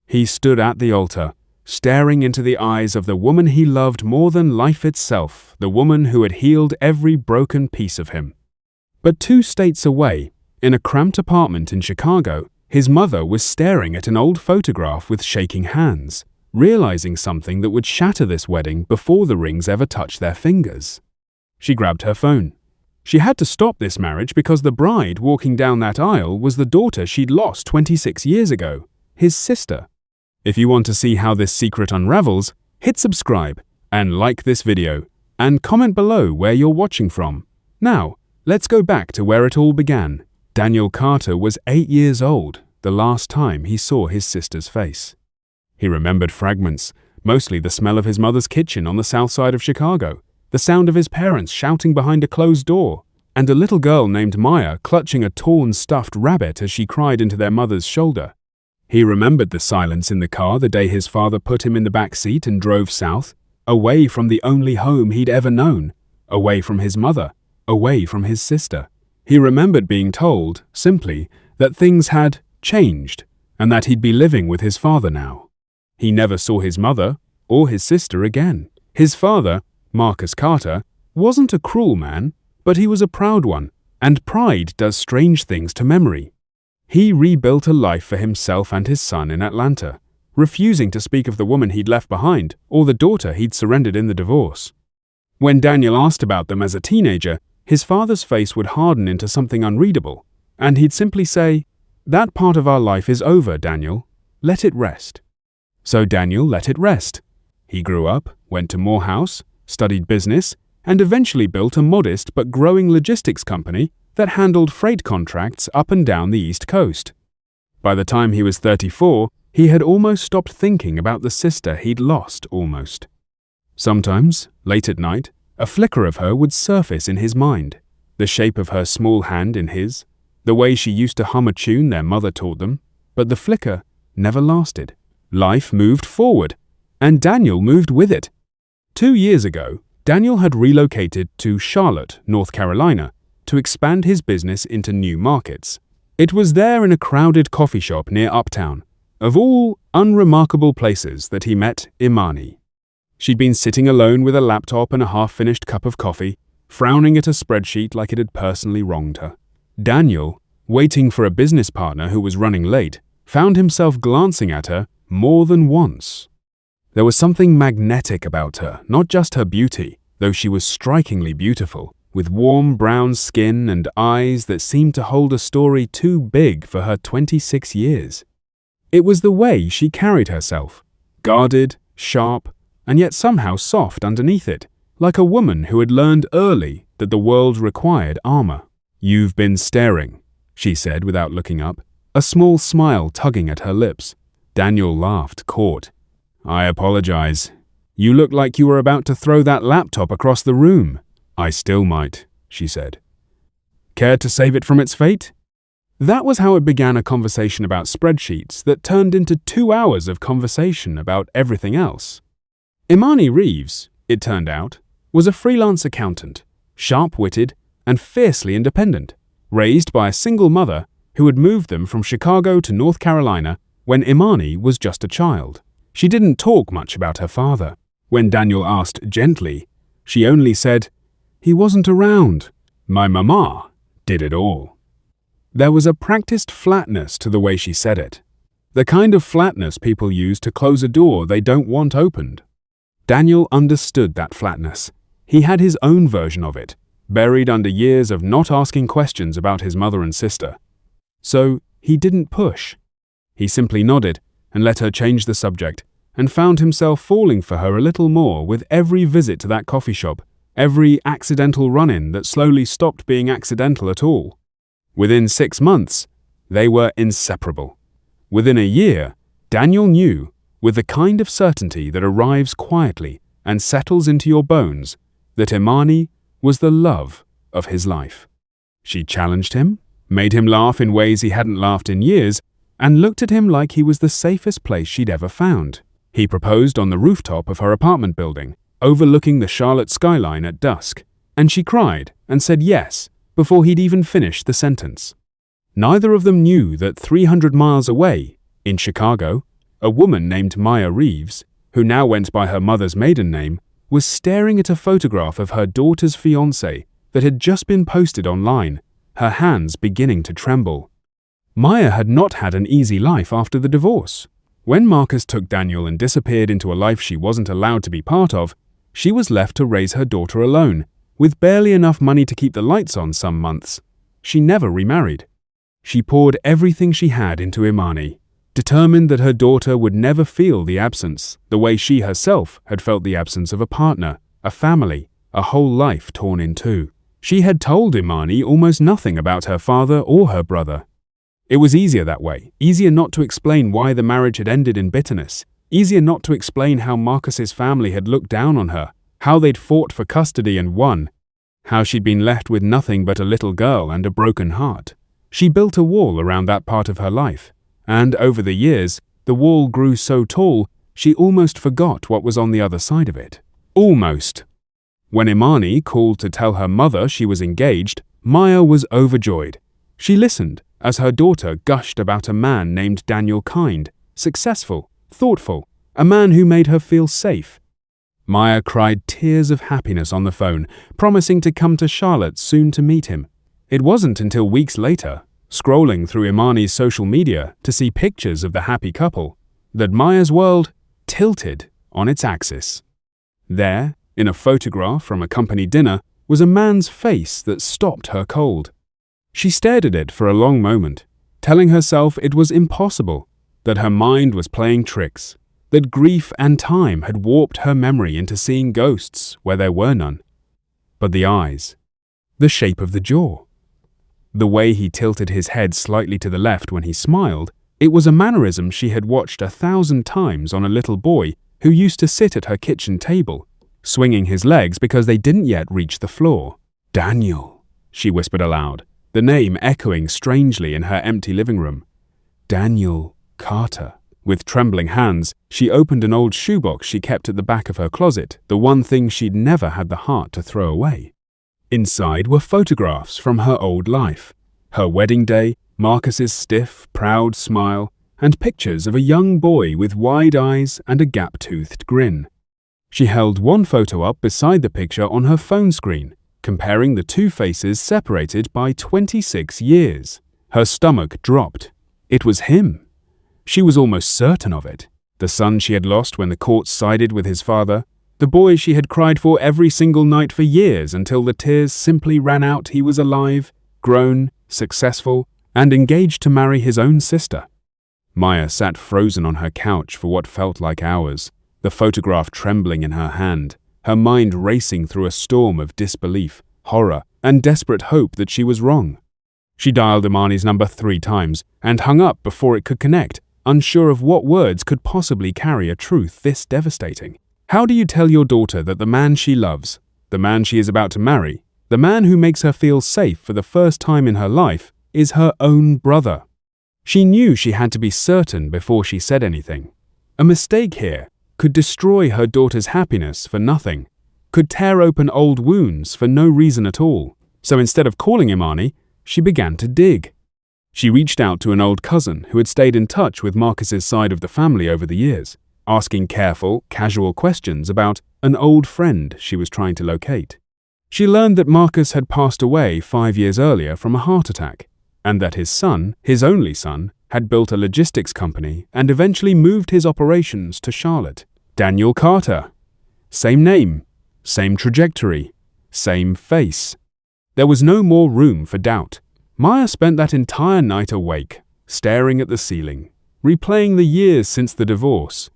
He stood at the altar, staring into the eyes of the woman he loved more than life itself, the woman who had healed every broken piece of him. But 2 states away, in a cramped apartment in Chicago, his mother was staring at an old photograph with shaking hands, realizing something that would shatter this wedding before the rings ever touched their fingers. She grabbed her phone. She had to stop this marriage because the bride walking down that aisle was the daughter she'd lost 26 years ago, his sister. If you want to see how this secret unravels, hit subscribe and like this video, and comment below where you're watching from. Now, let's go back to where it all began. Daniel Carter was 8 years old the last time he saw his sister's face. He remembered fragments, mostly the smell of his mother's kitchen on the south side of Chicago, the sound of his parents shouting behind a closed door, and a little girl named Maya clutching a torn stuffed rabbit as she cried into their mother's shoulder. He remembered the silence in the car the day his father put him in the back seat and drove south, away from the only home he'd ever known, away from his mother, away from his sister. He remembered being told, simply, that things had changed and that he'd be living with his father now. He never saw his mother or his sister again. His father, Marcus Carter, wasn't a cruel man, but he was a proud one, and pride does strange things to memory. He rebuilt a life for himself and his son in Atlanta, refusing to speak of the woman he'd left behind or the daughter he'd surrendered in the divorce. When Daniel asked about them as a teenager, his father's face would harden into something unreadable, and he'd simply say, "That part of our life is over, Daniel. Let it rest." So Daniel let it rest. He grew up, went to Morehouse, studied business, and eventually built a modest but growing logistics company that handled freight contracts up and down the East Coast. By the time he was 34, he had almost stopped thinking about the sister he'd lost almost. Sometimes, late at night, a flicker of her would surface in his mind, the shape of her small hand in his, the way she used to hum a tune their mother taught them, but the flicker never lasted. Life moved forward, and Daniel moved with it. 2 years ago, Daniel had relocated to Charlotte, North Carolina, to expand his business into new markets. It was there in a crowded coffee shop near Uptown, of all unremarkable places, that he met Imani. She'd been sitting alone with a laptop and a half-finished cup of coffee, frowning at a spreadsheet like it had personally wronged her. Daniel, waiting for a business partner who was running late, found himself glancing at her more than once. There was something magnetic about her, not just her beauty, though she was strikingly beautiful, with warm brown skin and eyes that seemed to hold a story too big for her 26 years. It was the way she carried herself, guarded, sharp, and yet somehow soft underneath it, like a woman who had learned early that the world required armor. "You've been staring," she said without looking up, a small smile tugging at her lips. Daniel laughed, caught. "I apologize. You looked like you were about to throw that laptop across the room." "I still might," she said. "Care to save it from its fate?" That was how it began, a conversation about spreadsheets that turned into 2 hours of conversation about everything else. Imani Reeves, it turned out, was a freelance accountant, sharp-witted and fiercely independent, raised by a single mother who had moved them from Chicago to North Carolina when Imani was just a child. She didn't talk much about her father. When Daniel asked gently, she only said, "He wasn't around. My mama did it all." There was a practiced flatness to the way she said it, the kind of flatness people use to close a door they don't want opened. Daniel understood that flatness. He had his own version of it, buried under years of not asking questions about his mother and sister. So he didn't push. He simply nodded and let her change the subject, and found himself falling for her a little more with every visit to that coffee shop, every accidental run-in that slowly stopped being accidental at all. Within 6 months, they were inseparable. Within a year, Daniel knew, with the kind of certainty that arrives quietly and settles into your bones, that Imani was the love of his life. She challenged him, made him laugh in ways he hadn't laughed in years, and looked at him like he was the safest place she'd ever found. He proposed on the rooftop of her apartment building, overlooking the Charlotte skyline at dusk, and she cried and said yes before he'd even finished the sentence. Neither of them knew that 300 miles away, in Chicago, A woman named Maya Reeves, who now went by her mother's maiden name, was staring at a photograph of her daughter's fiancé that had just been posted online, her hands beginning to tremble. Maya had not had an easy life after the divorce. When Marcus took Daniel and disappeared into a life she wasn't allowed to be part of, she was left to raise her daughter alone, with barely enough money to keep the lights on some months. She never remarried. She poured everything she had into Imani, determined that her daughter would never feel the absence, the way she herself had felt the absence of a partner, a family, a whole life torn in two. She had told Imani almost nothing about her father or her brother. It was easier that way, easier not to explain why the marriage had ended in bitterness, easier not to explain how Marcus's family had looked down on her, how they'd fought for custody and won, how she'd been left with nothing but a little girl and a broken heart. She built a wall around that part of her life, and over the years, the wall grew so tall, she almost forgot what was on the other side of it. Almost. When Imani called to tell her mother she was engaged, Maya was overjoyed. She listened as her daughter gushed about a man named Daniel Kind, successful, thoughtful, a man who made her feel safe. Maya cried tears of happiness on the phone, promising to come to Charlotte soon to meet him. It wasn't until weeks later, scrolling through Imani's social media to see pictures of the happy couple, that Maya's world tilted on its axis. There, in a photograph from a company dinner, was a man's face that stopped her cold. She stared at it for a long moment, telling herself it was impossible, that her mind was playing tricks, that grief and time had warped her memory into seeing ghosts where there were none. But the eyes, the shape of the jaw, the way he tilted his head slightly to the left when he smiled, it was a mannerism she had watched 1,000 times on a little boy who used to sit at her kitchen table, swinging his legs because they didn't yet reach the floor. "Daniel," she whispered aloud, the name echoing strangely in her empty living room. Daniel Carter. With trembling hands, she opened an old shoebox she kept at the back of her closet, the one thing she'd never had the heart to throw away. Inside were photographs from her old life, her wedding day, Marcus's stiff, proud smile, and pictures of a young boy with wide eyes and a gap-toothed grin. She held one photo up beside the picture on her phone screen, comparing the two faces separated by 26 years. Her stomach dropped. It was him. She was almost certain of it. The son she had lost when the courts sided with his father, the boy she had cried for every single night for years until the tears simply ran out. He was alive, grown, successful, and engaged to marry his own sister. Maya sat frozen on her couch for what felt like hours, the photograph trembling in her hand, her mind racing through a storm of disbelief, horror, and desperate hope that she was wrong. She dialed Imani's number 3 times and hung up before it could connect, unsure of what words could possibly carry a truth this devastating. How do you tell your daughter that the man she loves, the man she is about to marry, the man who makes her feel safe for the first time in her life, is her own brother? She knew she had to be certain before she said anything. A mistake here could destroy her daughter's happiness for nothing, could tear open old wounds for no reason at all. So instead of calling Imani, she began to dig. She reached out to an old cousin who had stayed in touch with Marcus's side of the family over the years, asking careful, casual questions about an old friend she was trying to locate. She learned that Marcus had passed away 5 years earlier from a heart attack, and that his son, his only son, had built a logistics company and eventually moved his operations to Charlotte. Daniel Carter. Same name, same trajectory, same face. There was no more room for doubt. Maya spent that entire night awake, staring at the ceiling, replaying the years since the divorce,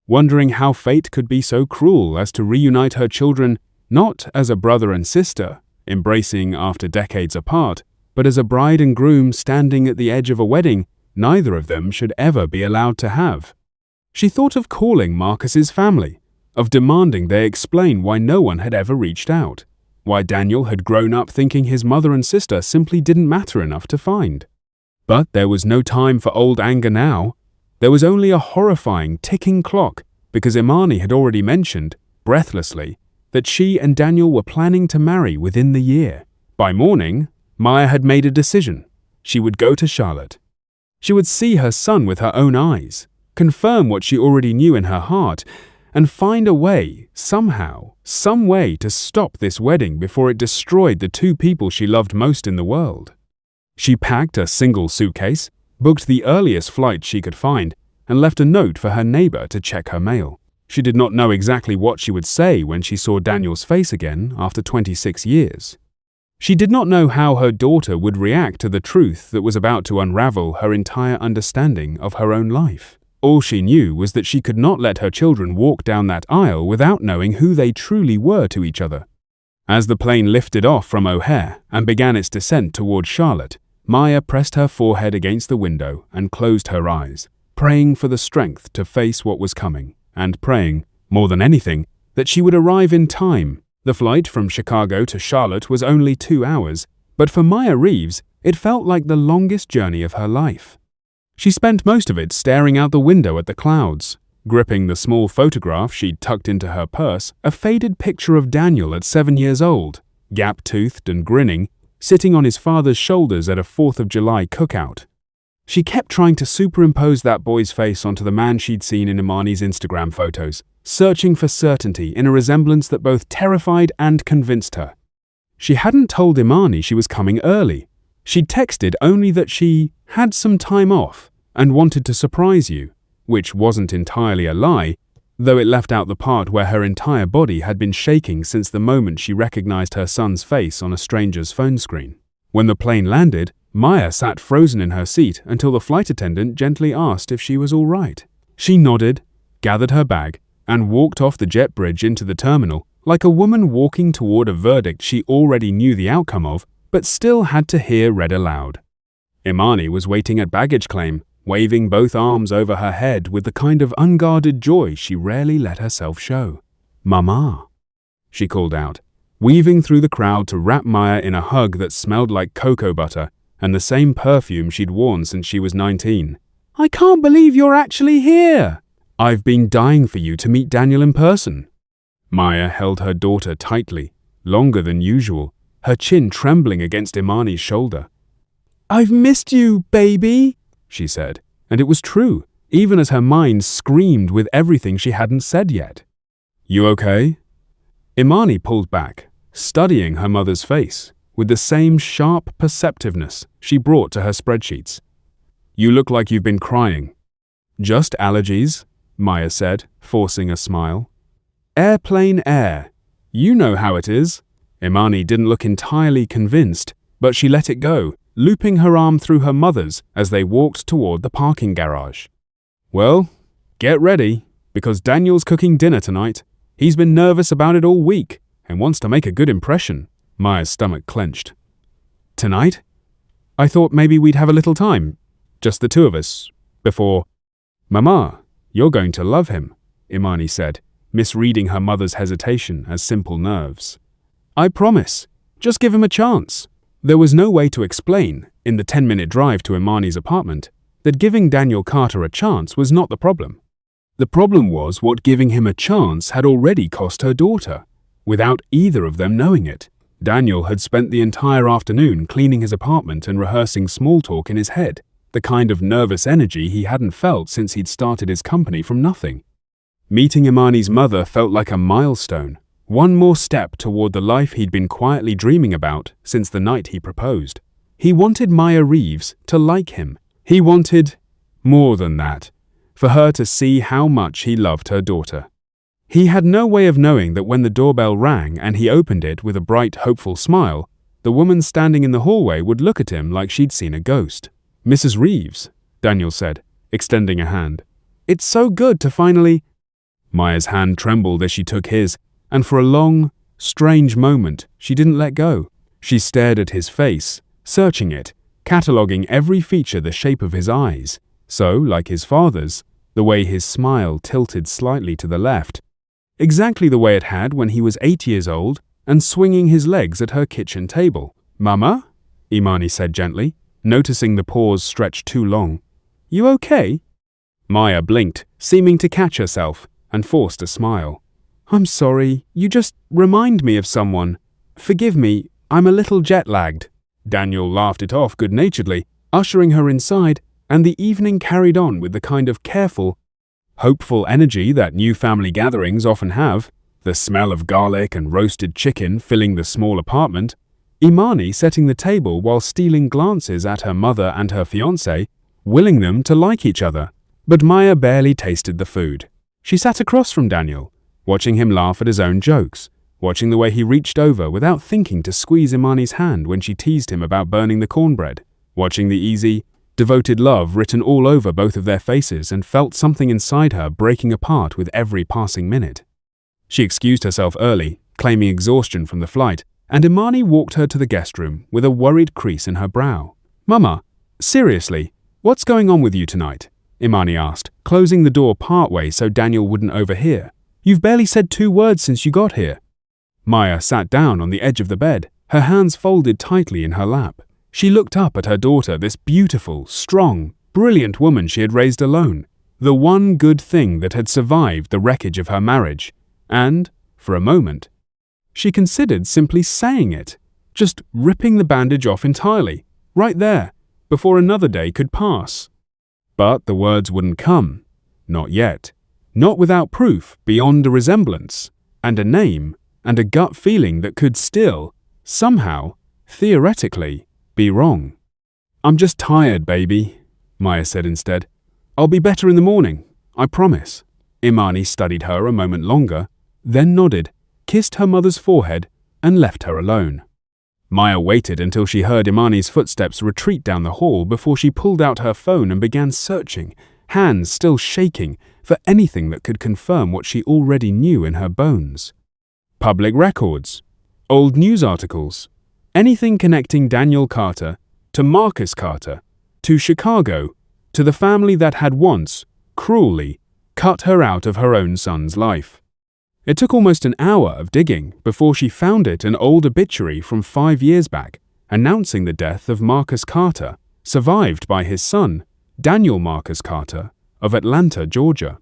wondering how fate could be so cruel as to reunite her children not as a brother and sister, embracing after decades apart, but as a bride and groom standing at the edge of a wedding neither of them should ever be allowed to have. She thought of calling Marcus's family, of demanding they explain why no one had ever reached out, why Daniel had grown up thinking his mother and sister simply didn't matter enough to find. But there was no time for old anger now. There was only a horrifying ticking clock, because Imani had already mentioned, breathlessly, that she and Daniel were planning to marry within the year. By morning, Maya had made a decision. She would go to Charlotte. She would see her son with her own eyes. confirm what she already knew in her heart, and find a way, somehow, some way to stop this wedding before it destroyed the two people she loved most in the world. She packed a single suitcase, booked the earliest flight she could find, and left a note for her neighbor to check her mail. She did not know exactly what she would say when she saw Daniel's face again after 26 years. She did not know how her daughter would react to the truth that was about to unravel her entire understanding of her own life. All she knew was that she could not let her children walk down that aisle without knowing who they truly were to each other. As the plane lifted off from O'Hare and began its descent toward Charlotte, Maya pressed her forehead against the window and closed her eyes, praying for the strength to face what was coming, and praying, more than anything, that she would arrive in time. The flight from Chicago to Charlotte was only 2 hours, but for Maya Reeves, it felt like the longest journey of her life. She spent most of it staring out the window at the clouds, gripping the small photograph she'd tucked into her purse, a faded picture of Daniel at 7 years old, gap-toothed and grinning, sitting on his father's shoulders at a 4th of July cookout. She kept trying to superimpose that boy's face onto the man she'd seen in Imani's Instagram photos, searching for certainty in a resemblance that both terrified and convinced her. She hadn't told Imani she was coming early. She'd texted only that she had some time off and wanted to surprise you, which wasn't entirely a lie, though it left out the part where her entire body had been shaking since the moment she recognized her son's face on a stranger's phone screen. When the plane landed, Maya sat frozen in her seat until the flight attendant gently asked if she was all right. She nodded, gathered her bag, and walked off the jet bridge into the terminal like a woman walking toward a verdict she already knew the outcome of, but still had to hear read aloud. Imani was waiting at baggage claim, waving both arms over her head with the kind of unguarded joy she rarely let herself show. "Mama," she called out, weaving through the crowd to wrap Maya in a hug that smelled like cocoa butter and the same perfume she'd worn since she was 19. "I can't believe you're actually here! I've been dying for you to meet Daniel in person." Maya held her daughter tightly, longer than usual, her chin trembling against Imani's shoulder. "I've missed you, baby," she said, and it was true, even as her mind screamed with everything she hadn't said yet. "You okay?" Imani pulled back, studying her mother's face, with the same sharp perceptiveness she brought to her spreadsheets. "You look like you've been crying." "Just allergies," Maya said, forcing a smile. "Airplane air. You know how it is." Imani didn't look entirely convinced, but she let it go, looping her arm through her mother's as they walked toward the parking garage. "Well, get ready, because Daniel's cooking dinner tonight. He's been nervous about it all week and wants to make a good impression." Maya's stomach clenched. "Tonight? I thought maybe we'd have a little time, just the two of us, before—" "Mama, you're going to love him," Imani said, misreading her mother's hesitation as simple nerves. "I promise. Just give him a chance." There was no way to explain, in the 10-minute drive to Imani's apartment, that giving Daniel Carter a chance was not the problem. The problem was what giving him a chance had already cost her daughter, without either of them knowing it. Daniel had spent the entire afternoon cleaning his apartment and rehearsing small talk in his head, the kind of nervous energy he hadn't felt since he'd started his company from nothing. Meeting Imani's mother felt like a milestone, one more step toward the life he'd been quietly dreaming about since the night he proposed. He wanted Maya Reeves to like him. He wanted, more than that, for her to see how much he loved her daughter. He had no way of knowing that when the doorbell rang and he opened it with a bright, hopeful smile, the woman standing in the hallway would look at him like she'd seen a ghost. "Mrs. Reeves," Daniel said, extending a hand. "It's so good to finally—" Maya's hand trembled as she took his, and for a long, strange moment, she didn't let go. She stared at his face, searching it, cataloguing every feature, the shape of his eyes. So, like his father's, the way his smile tilted slightly to the left, exactly the way it had when he was 8 years old and swinging his legs at her kitchen table. "Mama?" Imani said gently, noticing the pause stretched too long. "You okay?" Maya blinked, seeming to catch herself, and forced a smile. "I'm sorry, you just remind me of someone. Forgive me, I'm a little jet-lagged." Daniel laughed it off good-naturedly, ushering her inside, and the evening carried on with the kind of careful, hopeful energy that new family gatherings often have, the smell of garlic and roasted chicken filling the small apartment, Imani setting the table while stealing glances at her mother and her fiancé, willing them to like each other. But Maya barely tasted the food. She sat across from Daniel, watching him laugh at his own jokes, watching the way he reached over without thinking to squeeze Imani's hand when she teased him about burning the cornbread, watching the easy, devoted love written all over both of their faces, and felt something inside her breaking apart with every passing minute. She excused herself early, claiming exhaustion from the flight, and Imani walked her to the guest room with a worried crease in her brow. "Mama, seriously, what's going on with you tonight?" Imani asked, closing the door partway so Daniel wouldn't overhear. "You've barely said 2 words since you got here." Maya sat down on the edge of the bed, her hands folded tightly in her lap. She looked up at her daughter, this beautiful, strong, brilliant woman she had raised alone, the one good thing that had survived the wreckage of her marriage, and, for a moment, she considered simply saying it, just ripping the bandage off entirely, right there, before another day could pass. But the words wouldn't come. Not yet. Not without proof beyond a resemblance, and a name, and a gut feeling that could still, somehow, theoretically, be wrong. "I'm just tired, baby," Maya said instead. "I'll be better in the morning, I promise." Imani studied her a moment longer, then nodded, kissed her mother's forehead, and left her alone. Maya waited until she heard Imani's footsteps retreat down the hall before she pulled out her phone and began searching, hands still shaking, for anything that could confirm what she already knew in her bones. Public records, old news articles, anything connecting Daniel Carter to Marcus Carter, to Chicago, to the family that had once, cruelly, cut her out of her own son's life. It took almost an hour of digging before she found an old obituary from 5 years back, announcing the death of Marcus Carter, survived by his son, Daniel Marcus Carter, of Atlanta, Georgia.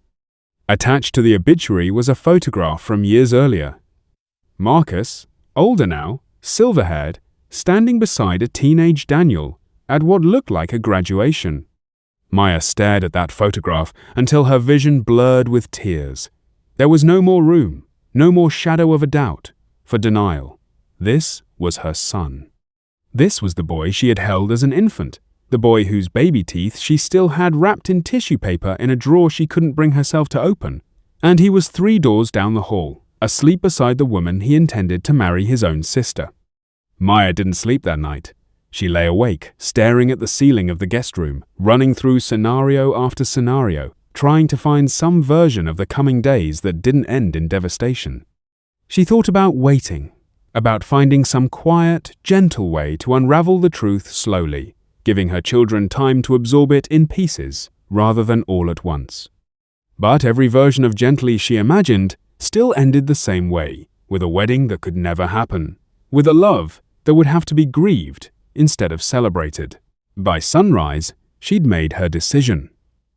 Attached to the obituary was a photograph from years earlier. Marcus, older now, silver-haired, standing beside a teenage Daniel at what looked like a graduation. Maya stared at that photograph until her vision blurred with tears. There was no more room, no more shadow of a doubt, for denial. This was her son. This was the boy she had held as an infant, the boy whose baby teeth she still had wrapped in tissue paper in a drawer she couldn't bring herself to open. And he was 3 doors down the hall, asleep beside the woman he intended to marry his own sister. Maya didn't sleep that night. She lay awake, staring at the ceiling of the guest room, running through scenario after scenario, trying to find some version of the coming days that didn't end in devastation. She thought about waiting, about finding some quiet, gentle way to unravel the truth slowly, giving her children time to absorb it in pieces rather than all at once. But every version of gently she imagined still ended the same way, with a wedding that could never happen, with a love that would have to be grieved instead of celebrated. By sunrise, she'd made her decision.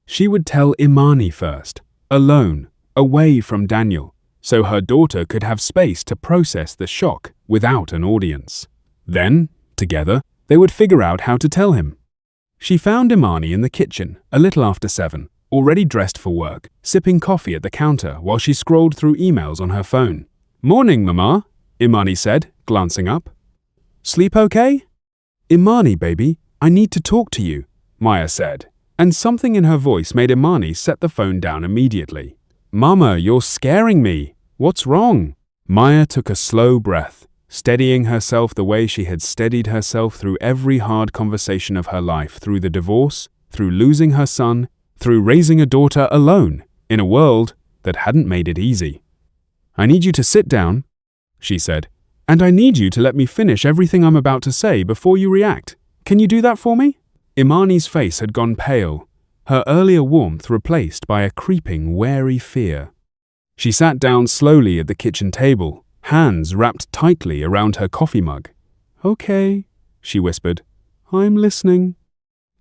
She would tell Imani first, alone, away from Daniel, so her daughter could have space to process the shock without an audience. Then, together, they would figure out how to tell him. She found Imani in the kitchen a little after 7, already dressed for work, sipping coffee at the counter while she scrolled through emails on her phone. "Morning, Mama," Imani said, glancing up. "Sleep okay?" "Imani, baby, I need to talk to you," Maya said, and something in her voice made Imani set the phone down immediately. "Mama, you're scaring me. What's wrong?" Maya took a slow breath, steadying herself the way she had steadied herself through every hard conversation of her life, through the divorce, through losing her son, through raising a daughter alone, in a world that hadn't made it easy. "I need you to sit down," she said, "and I need you to let me finish everything I'm about to say before you react. Can you do that for me?" Imani's face had gone pale, her earlier warmth replaced by a creeping, wary fear. She sat down slowly at the kitchen table, hands wrapped tightly around her coffee mug. "Okay," she whispered, "I'm listening."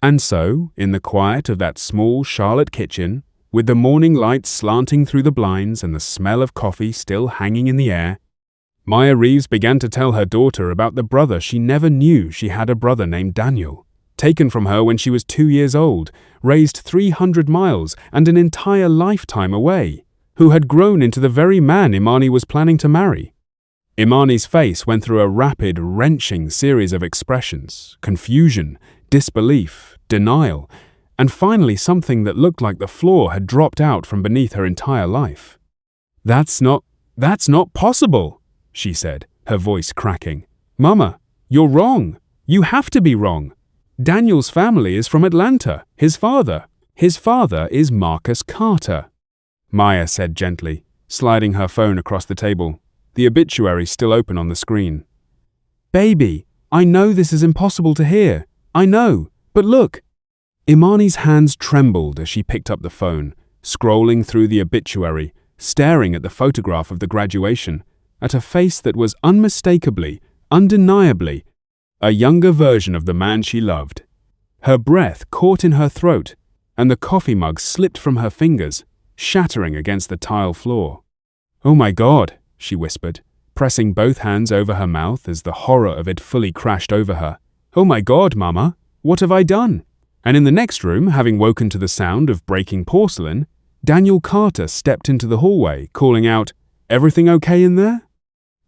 And so, in the quiet of that small Charlotte kitchen, with the morning light slanting through the blinds and the smell of coffee still hanging in the air, Maya Reeves began to tell her daughter about the brother she never knew she had, a brother named Daniel. taken from her when she was 2 years old, raised 300 miles and an entire lifetime away, who had grown into the very man Imani was planning to marry. Imani's face went through a rapid, wrenching series of expressions: confusion, disbelief, denial, and finally something that looked like the floor had dropped out from beneath her entire life. That's not possible," she said, her voice cracking. "Mama, you're wrong. You have to be wrong. Daniel's family is from Atlanta. His father is Marcus Carter," Maya said gently, sliding her phone across the table, the obituary still open on the screen. "Baby, I know this is impossible to hear. I know, but look." Imani's hands trembled as she picked up the phone, scrolling through the obituary, staring at the photograph of the graduation, at a face that was unmistakably, undeniably, a younger version of the man she loved. Her breath caught in her throat, and the coffee mug slipped from her fingers, shattering against the tile floor. "Oh my God," she whispered, pressing both hands over her mouth as the horror of it fully crashed over her. "Oh my God, Mama, what have I done?" And in the next room, having woken to the sound of breaking porcelain, Daniel Carter stepped into the hallway, calling out, "Everything okay in there?"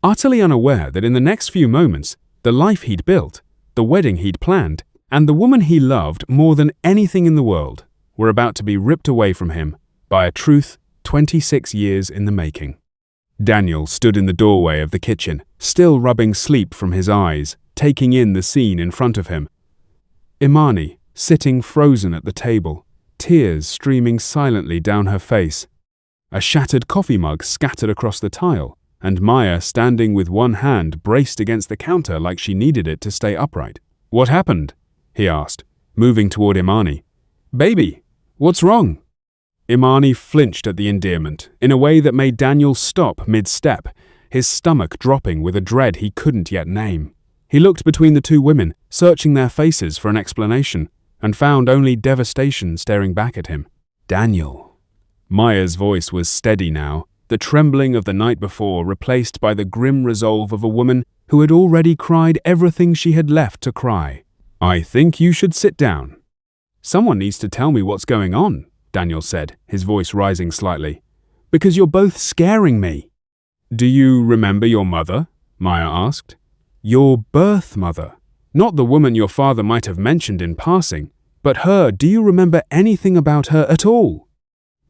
Utterly unaware that in the next few moments, the life he'd built, the wedding he'd planned, and the woman he loved more than anything in the world were about to be ripped away from him by a truth 26 years in the making. Daniel stood in the doorway of the kitchen, still rubbing sleep from his eyes, taking in the scene in front of him. Imani, sitting frozen at the table, tears streaming silently down her face. A shattered coffee mug scattered across the tile, and Maya standing with one hand braced against the counter like she needed it to stay upright. "What happened?" he asked, moving toward Imani. "Baby, what's wrong?" Imani flinched at the endearment in a way that made Daniel stop mid-step, his stomach dropping with a dread he couldn't yet name. He looked between the two women, searching their faces for an explanation, and found only devastation staring back at him. "Daniel." Maya's voice was steady now, the trembling of the night before replaced by the grim resolve of a woman who had already cried everything she had left to cry. "I think you should sit down." "Someone needs to tell me what's going on," Daniel said, his voice rising slightly, "because you're both scaring me." "Do you remember your mother?" Maya asked. "Your birth mother. Not the woman your father might have mentioned in passing, but her. Do you remember anything about her at all?"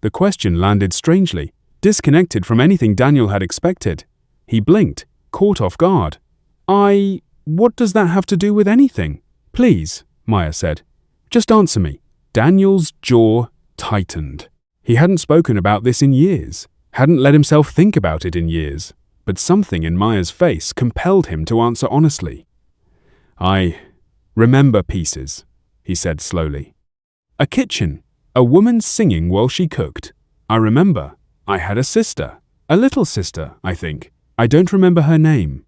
The question landed strangely, disconnected from anything Daniel had expected. He blinked, caught off guard. What does that have to do with anything?" "Please," Maya said. "Just answer me." Daniel's jaw tightened. He hadn't spoken about this in years, hadn't let himself think about it in years, but something in Maya's face compelled him to answer honestly. "I remember pieces," he said slowly. "A kitchen, a woman singing while she cooked. I remember. I had a sister, a little sister, I think. I don't remember her name.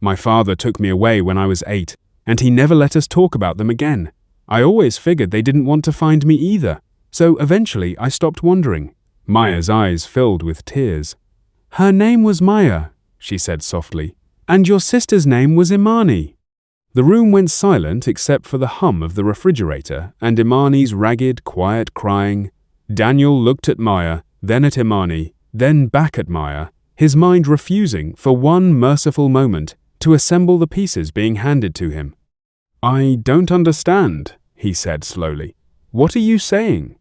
My father took me away when I was 8, and he never let us talk about them again. I always figured they didn't want to find me either, so eventually I stopped wondering." Maya's eyes filled with tears. "Her name was Maya," she said softly, "and your sister's name was Imani." The room went silent except for the hum of the refrigerator and Imani's ragged, quiet crying. Daniel looked at Maya, then at Imani, then back at Maya, his mind refusing, for one merciful moment, to assemble the pieces being handed to him. "I don't understand," he said slowly. "What are you saying?"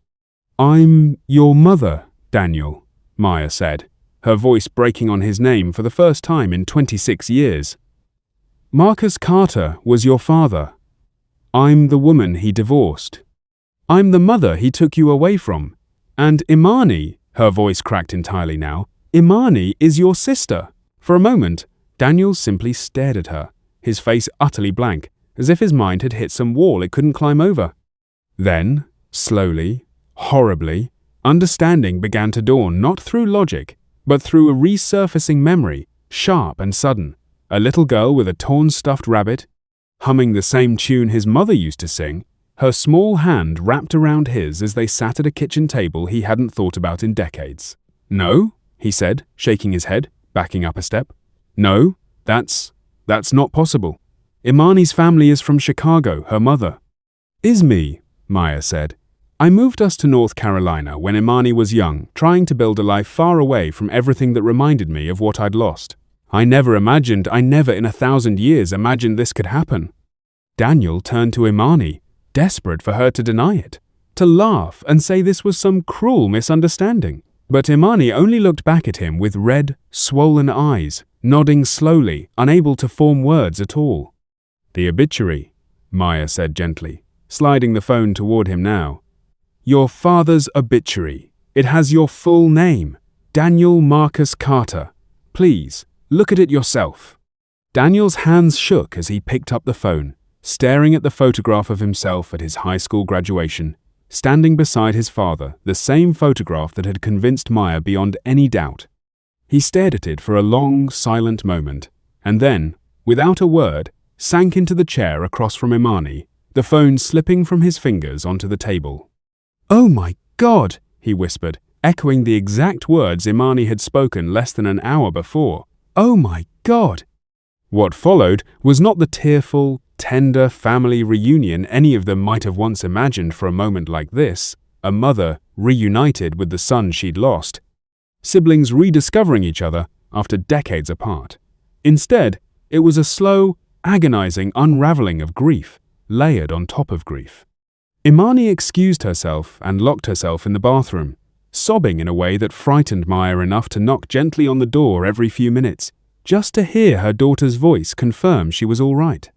"I'm your mother, Daniel," Maya said, her voice breaking on his name for the first time in 26 years. "Marcus Carter was your father. I'm the woman he divorced. I'm the mother he took you away from. And Imani," her voice cracked entirely now, "Imani is your sister." For a moment, Daniel simply stared at her, his face utterly blank, as if his mind had hit some wall it couldn't climb over. Then, slowly, horribly, understanding began to dawn not through logic, but through a resurfacing memory, sharp and sudden. A little girl with a torn stuffed rabbit, humming the same tune his mother used to sing, her small hand wrapped around his as they sat at a kitchen table he hadn't thought about in decades. "No," he said, shaking his head, backing up a step. "No, that's not possible. Imani's family is from Chicago, her mother." "Is me," Maya said. "I moved us to North Carolina when Imani was young, trying to build a life far away from everything that reminded me of what I'd lost. I never in 1,000 years imagined this could happen." Daniel turned to Imani, desperate for her to deny it, to laugh and say this was some cruel misunderstanding. But Imani only looked back at him with red, swollen eyes, nodding slowly, unable to form words at all. "The obituary," Maya said gently, sliding the phone toward him now. "Your father's obituary. It has your full name, Daniel Marcus Carter. Please, look at it yourself." Daniel's hands shook as he picked up the phone, staring at the photograph of himself at his high school graduation, standing beside his father, the same photograph that had convinced Maya beyond any doubt. He stared at it for a long, silent moment, and then, without a word, sank into the chair across from Imani, the phone slipping from his fingers onto the table. "Oh my God," he whispered, echoing the exact words Imani had spoken less than an hour before. "Oh my God." What followed was not the tearful, tender family reunion any of them might have once imagined for a moment like this, a mother reunited with the son she'd lost, siblings rediscovering each other after decades apart. Instead, it was a slow, agonizing unraveling of grief, layered on top of grief. Imani excused herself and locked herself in the bathroom, sobbing in a way that frightened Maya enough to knock gently on the door every few minutes, just to hear her daughter's voice confirm she was all right.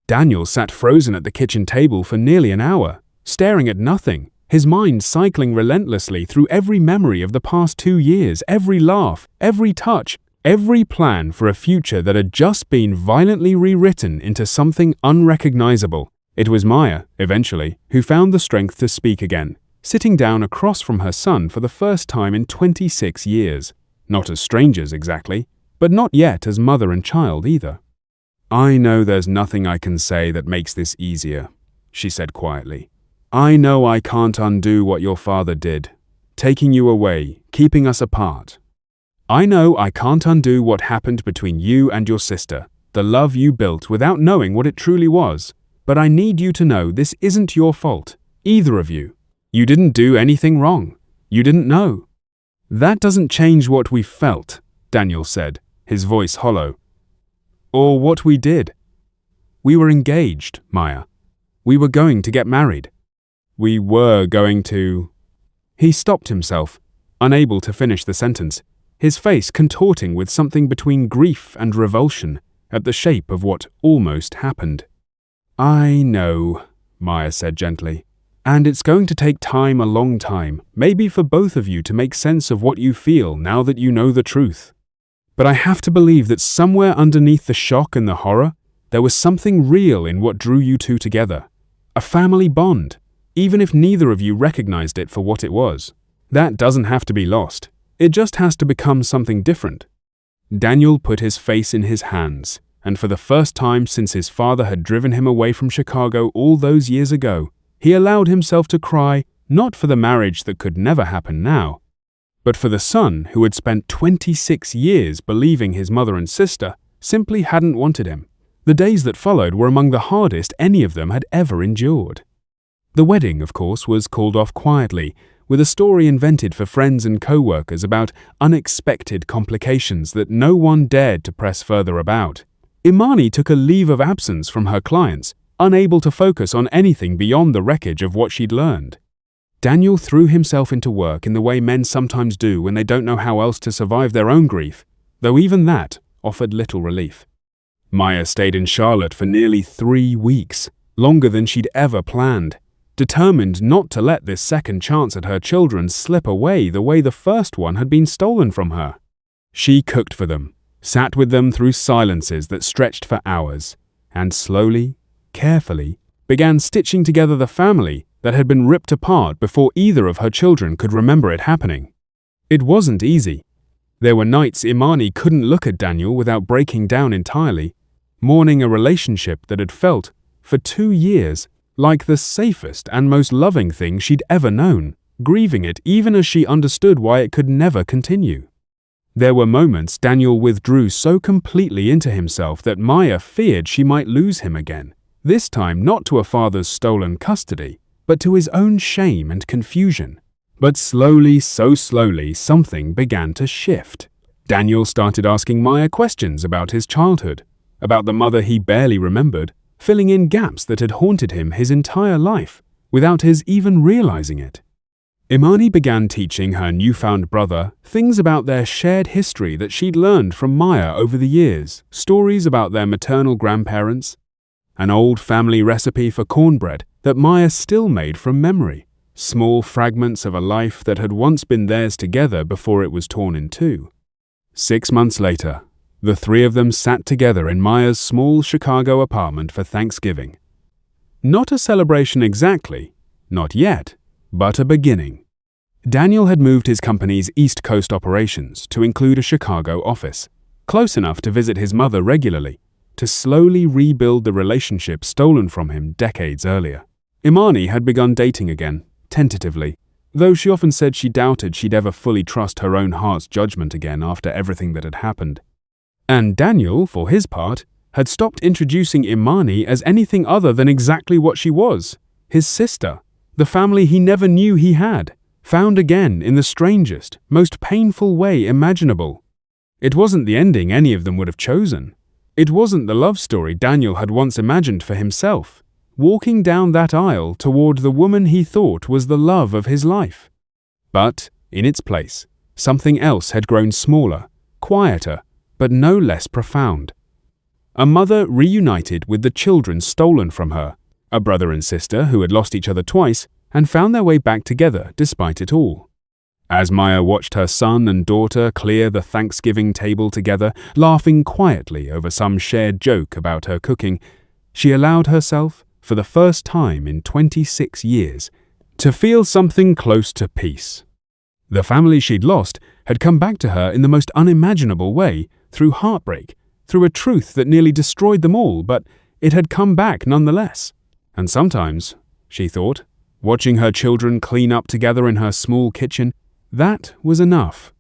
Daniel sat frozen at the kitchen table for nearly an hour, staring at nothing, his mind cycling relentlessly through every memory of the past 2 years, every laugh, every touch, every plan for a future that had just been violently rewritten into something unrecognizable. It was Maya, eventually, who found the strength to speak again, sitting down across from her son for the first time in 26 years. Not as strangers exactly, but not yet as mother and child either. "I know there's nothing I can say that makes this easier," she said quietly. "I know I can't undo what your father did, taking you away, keeping us apart. I know I can't undo what happened between you and your sister, the love you built without knowing what it truly was. But I need you to know this isn't your fault, either of you. You didn't do anything wrong. You didn't know." "That doesn't change what we felt," Daniel said, his voice hollow. "Or what we did. We were engaged, Maya. We were going to get married. We were going to—" He stopped himself, unable to finish the sentence, his face contorting with something between grief and revulsion at the shape of what almost happened. "I know," Maya said gently, "and it's going to take time, a long time, maybe for both of you to make sense of what you feel now that you know the truth. But I have to believe that somewhere underneath the shock and the horror, there was something real in what drew you two together. A family bond, even if neither of you recognized it for what it was. That doesn't have to be lost. It just has to become something different." Daniel put his face in his hands, and for the first time since his father had driven him away from Chicago all those years ago, he allowed himself to cry, not for the marriage that could never happen now, but for the son who had spent 26 years believing his mother and sister simply hadn't wanted him. The days that followed were among the hardest any of them had ever endured. The wedding, of course, was called off quietly, with a story invented for friends and co-workers about unexpected complications that no one dared to press further about. Imani took a leave of absence from her clients, unable to focus on anything beyond the wreckage of what she'd learned. Daniel threw himself into work in the way men sometimes do when they don't know how else to survive their own grief, though even that offered little relief. Maya stayed in Charlotte for nearly 3 weeks, longer than she'd ever planned, determined not to let this second chance at her children slip away the way the first one had been stolen from her. She cooked for them, sat with them through silences that stretched for hours, and slowly, carefully, began stitching together the family that had been ripped apart before either of her children could remember it happening. It wasn't easy. There were nights Imani couldn't look at Daniel without breaking down entirely, mourning a relationship that had felt, for 2 years, like the safest and most loving thing she'd ever known, grieving it even as she understood why it could never continue. There were moments Daniel withdrew so completely into himself that Maya feared she might lose him again, This time not to a father's stolen custody, but to his own shame and confusion. But slowly, so slowly, something began to shift. Daniel started asking Maya questions about his childhood, about the mother he barely remembered, filling in gaps that had haunted him his entire life, without his even realizing it. Imani began teaching her newfound brother things about their shared history that she'd learned from Maya over the years, stories about their maternal grandparents, an old family recipe for cornbread that Maya still made from memory, small fragments of a life that had once been theirs together before it was torn in two. 6 months later, the three of them sat together in Maya's small Chicago apartment for Thanksgiving. Not a celebration exactly, not yet, but a beginning. Daniel had moved his company's East Coast operations to include a Chicago office, close enough to visit his mother regularly, to slowly rebuild the relationship stolen from him decades earlier. Imani had begun dating again, tentatively, though she often said she doubted she'd ever fully trust her own heart's judgment again after everything that had happened. And Daniel, for his part, had stopped introducing Imani as anything other than exactly what she was, his sister, the family he never knew he had, found again in the strangest, most painful way imaginable. It wasn't the ending any of them would have chosen. It wasn't the love story Daniel had once imagined for himself, walking down that aisle toward the woman he thought was the love of his life. But, in its place, something else had grown smaller, quieter, but no less profound. A mother reunited with the children stolen from her, a brother and sister who had lost each other twice and found their way back together despite it all. As Maya watched her son and daughter clear the Thanksgiving table together, laughing quietly over some shared joke about her cooking, she allowed herself, for the first time in 26 years, to feel something close to peace. The family she'd lost had come back to her in the most unimaginable way, through heartbreak, through a truth that nearly destroyed them all, but it had come back nonetheless. And sometimes, she thought, watching her children clean up together in her small kitchen, that was enough.